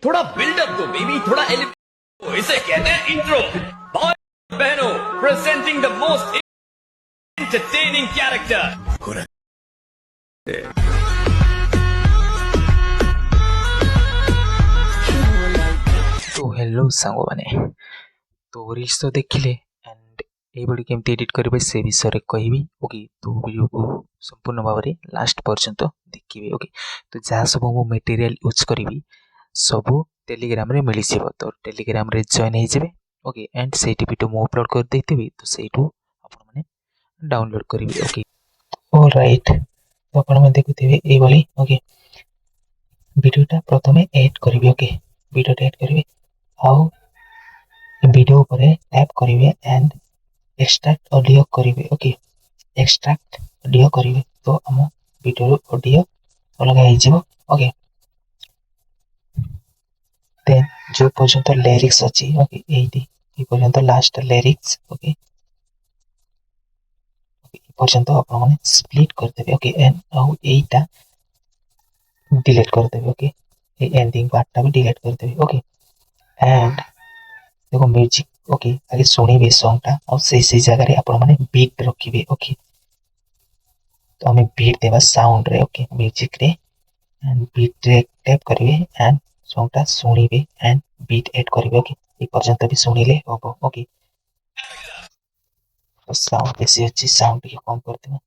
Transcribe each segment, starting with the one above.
थोड़ा बिल्डअप दो बेबी, थोड़ा एलिवेट। इसे कहते हैं इंट्रो। भाई बहनों, presenting the most entertaining character. तो हेलो सांग मैंने तो रील्स तो देखिले एंड ये बड़ी केमती एडिट करेंगे से विषय कहबी। ओके, तो वीडियो को संपूर्ण भाव में लास्ट पर्यंत देखिए। ओके, तो जहाँ सब मु मटेरियल यूज करी सब टेलीग्राम रे मिल जाव, तो टेलीग्राम रे जॉइन हो जाए। ओके, एंड से वीडियो मु अपलोड कर देती तो सेठू आपण मैंने डाउनलोड करेंगे। ओके ऑलराइट, तो आपण मैंने देखुथिबे ए वाली। ओके, वीडियोटा प्रथम एड करी। ओके, वीडियोटा एड करी आउ वीडियो पर टैप करेंगे एंड एक्सट्रैक्ट ऑडियो करेंगे। ओके, एक्सट्रैक्ट ऑडियो करेंगे तो आम वीडियो ऑडियो अलग हो। ओके, देन जो पर्यंत लिरिक्स अच्छी। ओके, ये पर्यंत लास्ट लिरिक्स। ओके, पर्यंत आपण माने स्प्लिट कर देबे। ओके, एंड आउ एटा डिलीट कर देबे। ओके, ए एंडिंग पार्ट भी डिलीट कर देबे। ओके, एंड देखो म्यूजिक। ओके, आगे सुनिबे सॉन्ग टा और से जगह रे आपण माने बीट रखिबे। ओके, तो हमें बीट देवा साउंड रे। ओके, म्यूजिक रे एंड बीट रे टैप करिवे एंड सॉन्ग टा सुनिबे एंड बीट ऐड करिवे। ओके, ए पर्यंत भी सुनिले होबो। ओके, तो साउंड बेसी अछि, साउंड के कम कर देबे।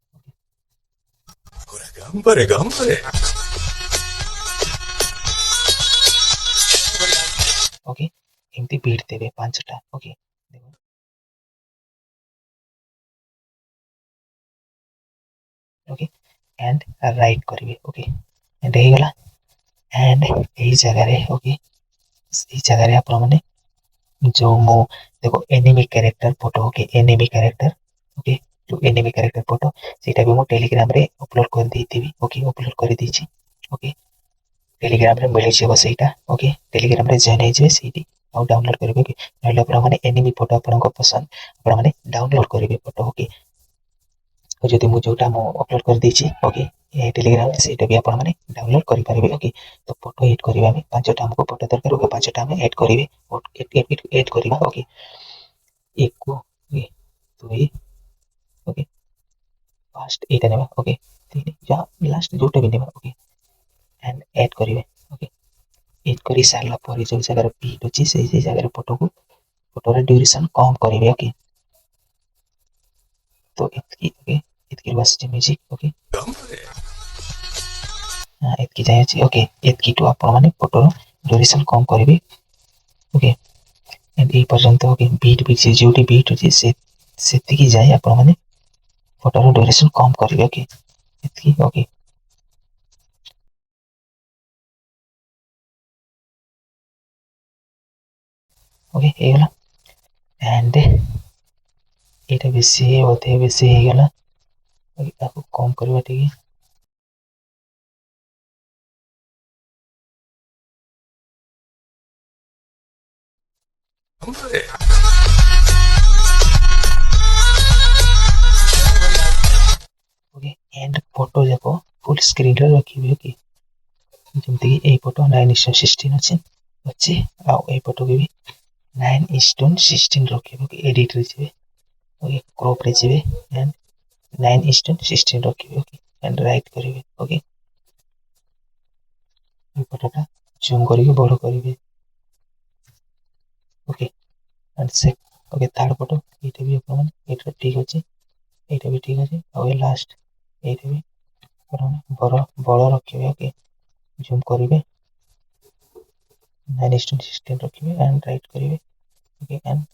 गंबरे ओके, एमती बीट देबे 5टा। ओके, देखो ओके, एंड राइट करिवे। ओके, एंड हे गला एंड ए जगह रे। ओके, इस जगह रे आपण माने जो मो देखो enemy character photo. Okay, enemy character. Okay, जो एनिमी कैरेक्टर फोटो सेटा भी मो टेलीग्राम रे अपलोड कर देथिबी। ओके, अपलोड कर दीची। ओके, टेलीग्राम रे मिले छे सेटा। ओके, टेलीग्राम रे जॉइन हे जे सेठी आउ डाउनलोड करबे। ओके, नले आपण माने एनिमी फोटो आपण को पसंद आपण माने डाउनलोड करबे फोटो। ओके, तो जदि मु जोटा मो अपलोड कर दीची। ओके, ये टेलीग्राम से सेटा भी आपण माने डाउनलोड करि पारिबे। ओके, तो फोटो एड करबा में 5टा हमको फोटो दरकार। ओके, 5टा हम ऐड करिवे। ऐड करबा। ओके, एक को दुई। ओके, फास्ट एटा नेबा। ओके, तीन या लास्ट जोटा भी नेबा। ओके, एंड ऐड करिवे। ओके, ऐड करि सारला पर जो जगह बीट अछि से जगह फोटो को फोटो रे ड्यूरेशन कम करिवे। ओके, तो इतकी। ओके, इतकी बस म्यूजिक। ओके, हां इतकी जाय अछि। ओके, इतकी तो आपण माने फोटो ड्यूरेशन कम करिवे। ओके, एंड ए पर्यंत। ओके, बीट भी से जोटी बीट अछि से सेतिकी जाय आपण माने फोटो ड्यूरेशन कम करिवे। ओके, इतकी। ओके, ओके हे गला एंड एटा बेसी होते बेसी हे गला। ओके, ताको कम करबा ठीक। ओके, एंड फोटो जाको फुल स्क्रीन रे रखिबे। ओके, जमती ए फोटो 9:16 अछि अछि आ ए फोटो के भी 9:16 रखिबे। ओके, एडिट रे जेबे। ओके, क्रॉप रे जेबे एंड 9:16 रखिबे। ओके, एंड राइट करिवे। ओके, ए फोटोटा जूम करिके बड़ करिवे। ओके, एंड से। ओके, थर्ड फोटो एटा भी अपन एटा ठीक अछि, एटा भी ठीक अछि आ लास्ट एटा भी अपन बड़ बड़ रखिबे। ओके, जूम करिवे 9:16 रखिबे एंड राइट करिवे। Okay, and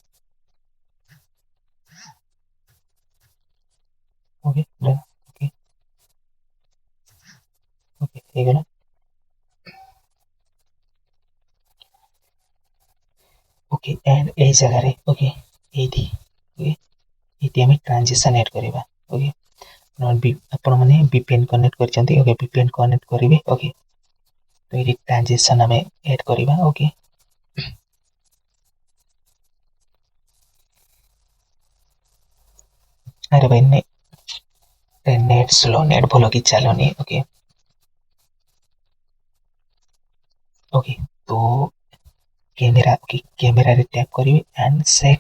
okay done. Okay, okay हे गला। ओके, एंड ए जगह रे। ओके, एठी। ओके, एठी हम ट्रांजिशन ऐड करबा। ओके, नॉट बी आपण माने वीपीएन कनेक्ट करचंती। ओके, वीपीएन कनेक्ट करिवे। ओके, तो एठी ट्रांजिशन हमें ऐड करबा। ओके, अरे भाई नेट स्लो, नेट भलो की चलोनी। ओके, ओके, तो कैमेरा ओके कैमेरा रे टैप करिवे and set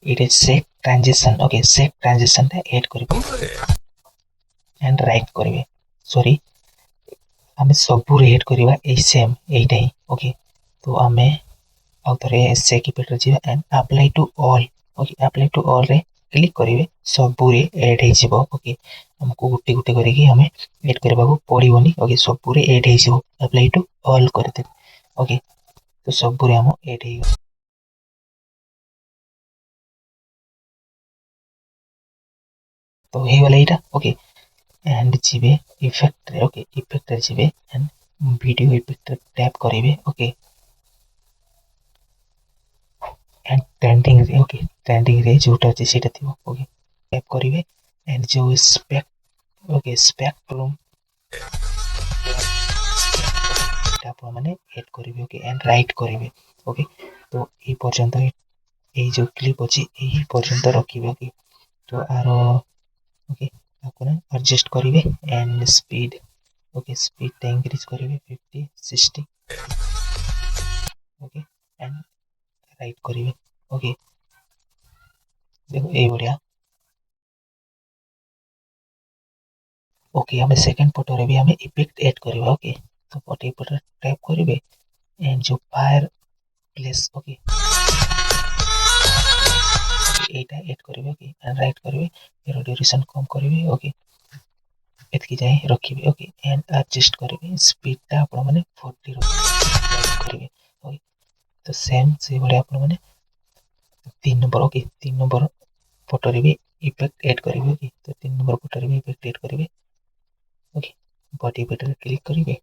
it is set transition okay set transition रे ऐड करिवे एंड राइट करिवे सॉरी आमे सबु रे ऐड करिवा ए सेम एटा ही ओके तो आमे आउ थरे से की पेटर जिवा and apply to all okay apply to all रे क्लिक करिवे सबु रे ऐड हे जिवो ओके हमको गुटे गुटे करिकि हमें ऐड करबा को पड़िबोनी ओके सबु रे ऐड हे जिवो अप्लाई टू ऑल करते ओके तो सबु रे हम ऐड हे तो हे वाला एटा ओके एंड जिबे इफेक्ट रे ओके इफेक्ट रे जिबे एंड वीडियो इफेक्ट रे टैप करिवे ओके एंड ट्रेंडिंग रे ओके ट्रेंडिंग रे जोटा अछि सेटा थिबो ओके टैप करिवे एंड जो स्पेक ओके स्पेक्ट्रम आप माने ऐड करिवे ओके एंड राइट करिवे ओके तो ए पर्यंत ए जो क्लिप अछि एही पर्यंत रखिवे ओके तो आरो ओके आपन एडजस्ट करिवे and speed okay speed increase करिवे 50 60 ओके एंड राइट करिवे ओके देखो ए बढ़िया ओके हमें सेकंड फोटो रे भी हमें इफेक्ट ऐड करिवे ओके तो फोटो पर टैप करिवे एंड जो फायर प्लेस ओके एटा ऐड करिवे ओके एंड राइट करिवे फिर ड्यूरेशन कम करिवे ओके एतकी जाय रखिवे ओके एंड एडजस्ट करिवे स्पीड ता आपण माने 40 करिवे ओके तो सेम से बड़े आपण माने 3 नंबर ओके 3 नंबर फोटो रे भी इफेक्ट ऐड करिवे ओके तो 3 नंबर फोटो रे भी इफेक्ट ऐड करिवे ओके बॉडी बटन क्लिक करिवे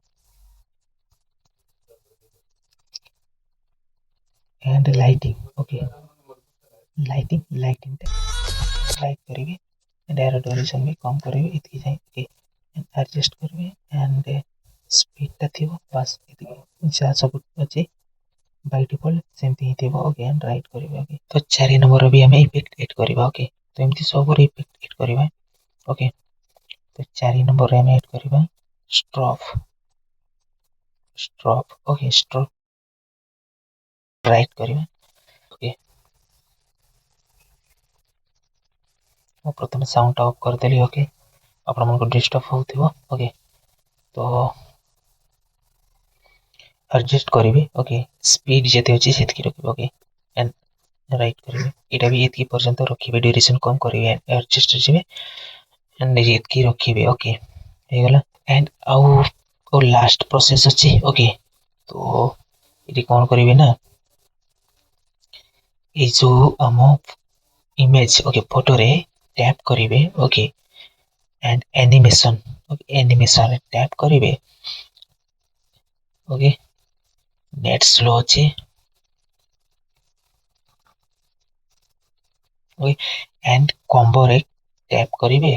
and lighting okay lighting right करिवे एंड एरो ड्यूरेशन भी कम करिवे इतकी जाय ओके एंड एडजस्ट करिवे एंड स्पीड ता थिबो बस इतकी जा सब अछि बाय डिफॉल्ट सेमती ही थिबो ओके एंड राइट करिवे ओके तो 4 नंबर भी हमें इफेक्ट ऐड करिवा ओके तो एमती सब रे इफेक्ट ऐड करिवा ओके तो 4 नंबर रे हमें ऐड करिवा स्ट्रोब ओके स्ट्रोब राइट करिवा ओके मैं प्रथम साउंड ऑफ कर देली ओके आपण मन को डिस्टर्ब होथिबो ओके तो एडजस्ट करिवे ओके स्पीड जेते अछि सेतकी रखिबो ओके एंड राइट करिवे एटा भी एतकी पर्यंत रखिबे ड्यूरेशन कम करिवे एडजस्ट जिवे एंड एतकी रखिबे ओके हे गला एंड आउ लास्ट प्रोसेस अछि ओके तो इति कोन करिवे ना ए जो हम इमेज ओके फोटो रे टैप करिवे okay and animation okay animation tap करिवे ओके नेट स्लो अछि ओके एंड कॉम्बो रे टैप करिवे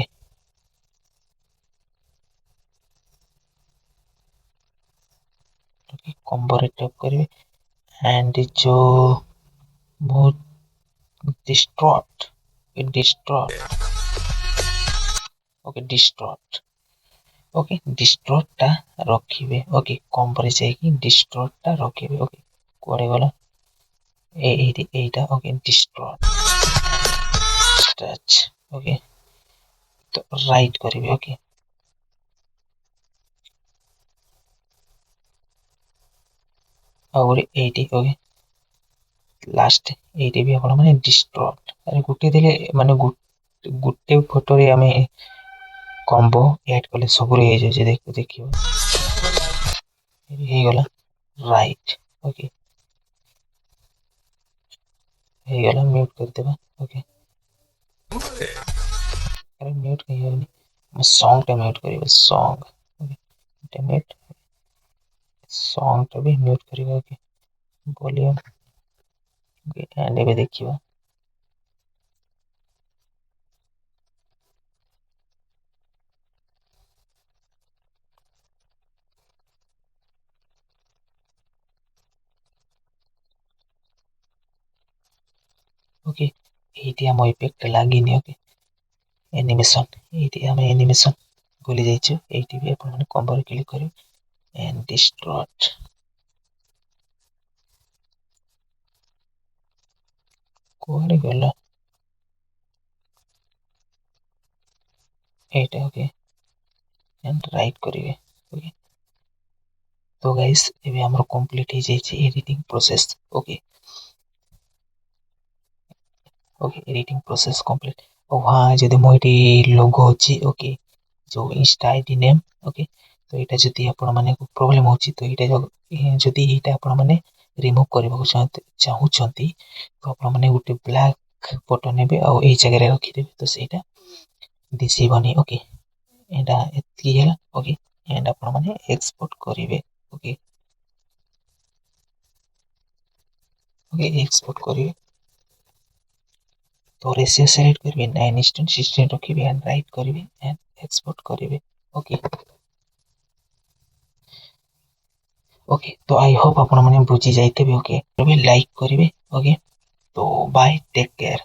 ओके कॉम्बो रे टैप करिवे एंड जो मोड डिस्ट्रॉट ओके डिस्ट्रॉट ता रखिवे ओके कॉम्बो रे जाई कि डिस्ट्रॉट ता रखिवे ओके कोडे गला एटा ओके डिस्ट्रॉट स्ट्रेच ओके तो राइट करिवे ओके और 80 ओके लास्ट 80 भी आपण माने डिस्ट्रॉट अरे गुटे देले माने गुटे फोटो रे हमें कॉम्बो ऐड करले सब रे हे जे देखियो हे गला राइट ओके हे गला म्यूट कर देबा ओके अरे म्यूट कहीं होनी मैं सॉन्ग टा म्यूट करिबा सॉन्ग ओके म्यूट सॉन्ग टा भी म्यूट करिबा ओके वॉल्यूम ओके एंड एबे देखियो ओके एटी हम इफेक्ट लागिनी ओके एनिमेशन एटी हम एनिमेशन भूली जाइछु एटी भी अपन कॉम्बो रे क्लिक करिवे एंड डिस्ट्रॉट କୁଆଡ଼େ ଗଲା ଏଇଟା ଓके एंड राइट करेंगे ओके। तो गाइस ये हमर कंप्लीट हो जाए editing process okay okay editing process complete और वहाँ जदि मो लोगो अच्छी ओके जो इंस्टा आईडी नेम ओके तो यहाँ जदि आपण माने प्रॉब्लम होची तो यहाँ जदि यहाँ आपण माने रिमूव करबा चाहूचंती तो आपण माने गोटे ब्लैक फोटो नेबे आ एई जगह रखी देबे तो सेटा दिसिबनी ओके एंडा एतकी है ओके एंड आपण माने एक्सपोर्ट करिवे ओके ओके एक्सपोर्ट करिवे तो रेशियो सेलेक्ट करिवे 9:16 रखिवे एंड राइट करिवे एंड एक्सपोर्ट करिवे ओके ओके तो आई होप आपण माने बुझी जाइते ओके लाइक करिवे ओके तो बाय टेक केयर।